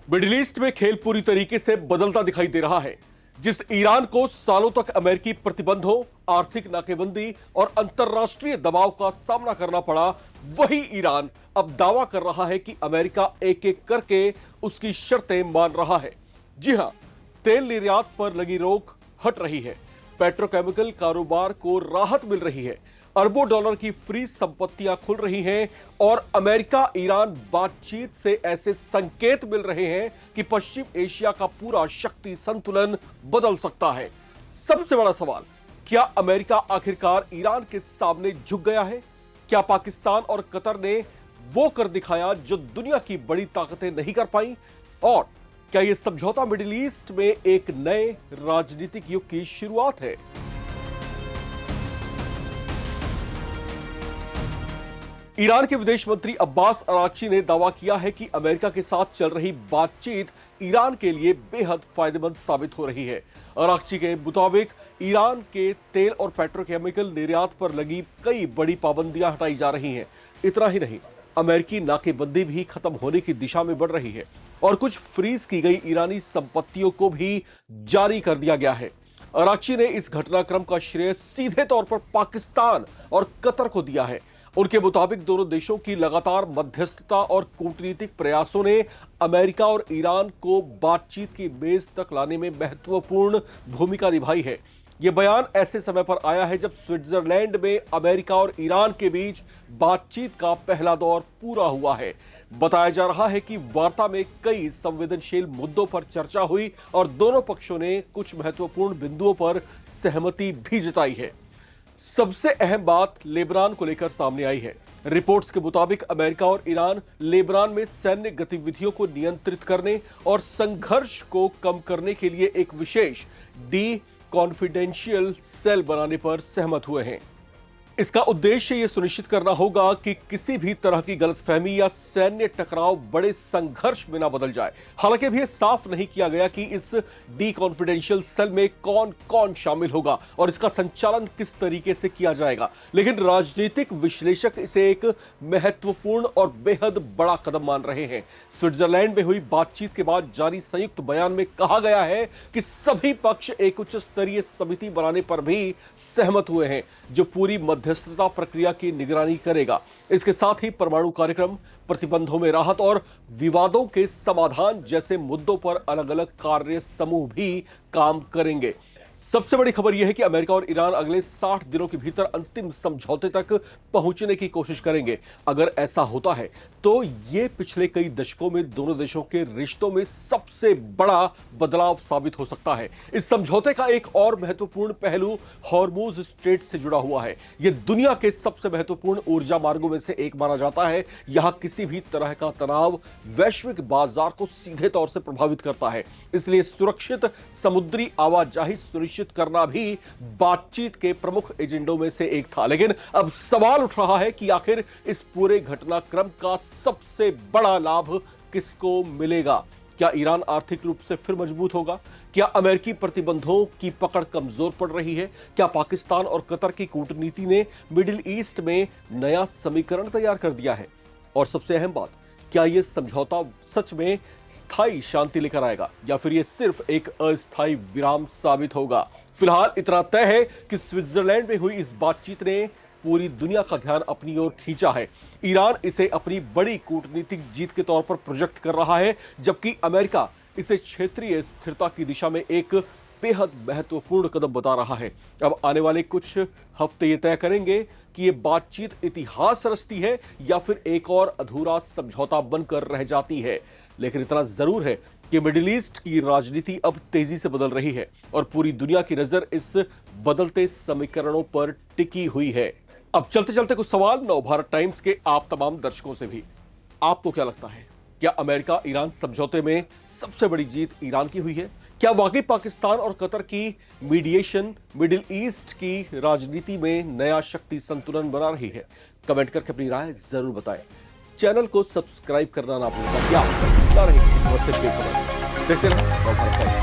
Middle east में खेल पूरी तरीके से बदलता दिखाई दे रहा है। जिस ईरान को सालों तक अमेरिकी प्रतिबंधों, आर्थिक नाकेबंदी और अंतरराष्ट्रीय दबाव का सामना करना पड़ा, वही ईरान अब दावा कर रहा है कि अमेरिका एक एक करके उसकी शर्तें मान रहा है। जी हां, तेल निर्यात पर लगी रोक हट रही है, पेट्रोकेमिकल कारोबार को राहत मिल रही है, अरबों डॉलर की फ्री संपत्तियां खुल रही हैं और अमेरिका ईरान बातचीत से ऐसे संकेत मिल रहे हैं कि पश्चिम एशिया का पूरा शक्ति संतुलन बदल सकता है। सबसे बड़ा सवाल, क्या अमेरिका आखिरकार ईरान के सामने झुक गया है? क्या पाकिस्तान और कतर ने वो कर दिखाया जो दुनिया की बड़ी ताकतें नहीं कर पाई? और क्या यह समझौता मिडिल ईस्ट में एक नए राजनीतिक युग की शुरुआत है? ईरान के विदेश मंत्री अब्बास अराक्ची ने दावा किया है कि अमेरिका के साथ चल रही बातचीत ईरान के लिए बेहद फायदेमंद साबित हो रही है। अराक्ची के मुताबिक ईरान के तेल और पेट्रोकेमिकल निर्यात पर लगी कई बड़ी पाबंदियां हटाई जा रही हैं। इतना ही नहीं, अमेरिकी नाकेबंदी भी खत्म होने की दिशा में बढ़ रही है और कुछ फ्रीज की गई ईरानी संपत्तियों को भी जारी कर दिया गया है। अराक्ची ने इस घटनाक्रम का श्रेय सीधे तौर पर पाकिस्तान और कतर को दिया है। उनके मुताबिक दोनों देशों की लगातार मध्यस्थता और कूटनीतिक प्रयासों ने अमेरिका और ईरान को बातचीत की मेज तक लाने में महत्वपूर्ण भूमिका निभाई है। यह बयान ऐसे समय पर आया है जब स्विट्जरलैंड में अमेरिका और ईरान के बीच बातचीत का पहला दौर पूरा हुआ है। बताया जा रहा है कि वार्ता में कई संवेदनशील मुद्दों पर चर्चा हुई और दोनों पक्षों ने कुछ महत्वपूर्ण बिंदुओं पर सहमति भी जताई है। सबसे अहम बात लेबनान को लेकर सामने आई है। रिपोर्ट्स के मुताबिक अमेरिका और ईरान लेबनान में सैन्य गतिविधियों को नियंत्रित करने और संघर्ष को कम करने के लिए एक विशेष डी कॉन्फिडेंशियल सेल बनाने पर सहमत हुए हैं। इसका उद्देश्य यह सुनिश्चित करना होगा कि किसी भी तरह की गलतफहमी या सैन्य टकराव बड़े संघर्ष में ना बदल जाए। हालांकि अभी यह साफ नहीं किया गया कि इस डी कॉन्फिडेंशियल सेल में कौन कौन शामिल होगा और इसका संचालन किस तरीके से किया जाएगा, लेकिन राजनीतिक विश्लेषक इसे एक महत्वपूर्ण और बेहद बड़ा कदम मान रहे हैं। स्विट्जरलैंड में हुई बातचीत के बाद जारी संयुक्त बयान में कहा गया है कि सभी पक्ष एक उच्च स्तरीय समिति बनाने पर भी सहमत हुए हैं जो पूरी मध्यस्थता प्रक्रिया की निगरानी करेगा। इसके साथ ही परमाणु कार्यक्रम, प्रतिबंधों में राहत और विवादों के समाधान जैसे मुद्दों पर अलग अलग कार्य समूह भी काम करेंगे। सबसे बड़ी खबर यह है कि अमेरिका और ईरान अगले 60 दिनों के भीतर अंतिम समझौते तक पहुंचने की कोशिश करेंगे। अगर ऐसा होता है तो यह पिछले कई दशकों में दोनों देशों के रिश्तों में सबसे बड़ा बदलाव साबित हो सकता है। इस समझौते का एक और महत्वपूर्ण पहलू हॉर्मुज स्ट्रेट से जुड़ा हुआ है। यह दुनिया के सबसे महत्वपूर्ण ऊर्जा मार्गों में से एक माना जाता है। यहां किसी भी तरह का तनाव वैश्विक बाजार को सीधे तौर से प्रभावित करता है, इसलिए सुरक्षित समुद्री आवाजाही सुनिश्चित करना भी बातचीत के प्रमुख एजेंडों में से एक था। लेकिन अब सवाल उठ रहा है कि आखिर इस पूरे घटनाक्रम का सबसे बड़ा लाभ किसको मिलेगा? क्या ईरान आर्थिक रूप से फिर मजबूत होगा? क्या अमेरिकी प्रतिबंधों की पकड़ कमजोर पड़ रही है? क्या पाकिस्तान और कतर की कूटनीति ने मिडिल ईस्ट में नया समीकरण तैयार कर दिया है? और सबसे अहम बात, क्या यह समझौता सच में स्थायी शांति लेकर आएगा या फिर यह सिर्फ एक अस्थायी विराम साबित होगा? फिलहाल इतना तय है कि स्विट्जरलैंड में हुई इस बातचीत ने पूरी दुनिया का ध्यान अपनी ओर खींचा है। ईरान इसे अपनी बड़ी कूटनीतिक जीत के तौर पर प्रोजेक्ट कर रहा है, जबकि अमेरिका इसे क्षेत्रीय स्थिरता की दिशा में एक बेहद महत्वपूर्ण कदम बता रहा है। अब आने वाले कुछ हफ्ते ये तय करेंगे कि ये बातचीत इतिहास रचती है या फिर एक और अधूरा समझौता बनकर रह जाती है। लेकिन इतना जरूर है कि मिडिल ईस्ट की राजनीति अब तेजी से बदल रही है और पूरी दुनिया की नजर इस बदलते समीकरणों पर टिकी हुई है। अब चलते चलते कुछ सवाल नवभारत टाइम्स के आप तमाम दर्शकों से भी। आपको क्या लगता है, क्या अमेरिका ईरान समझौते में सबसे बड़ी जीत ईरान की हुई है? क्या वाकई पाकिस्तान और कतर की मीडिएशन मिडिल ईस्ट की राजनीति में नया शक्ति संतुलन बना रही है? कमेंट करके अपनी राय जरूर बताएं। चैनल को सब्सक्राइब करना ना भूलें ताकि आप देखते रहें नवभारत टाइम्स।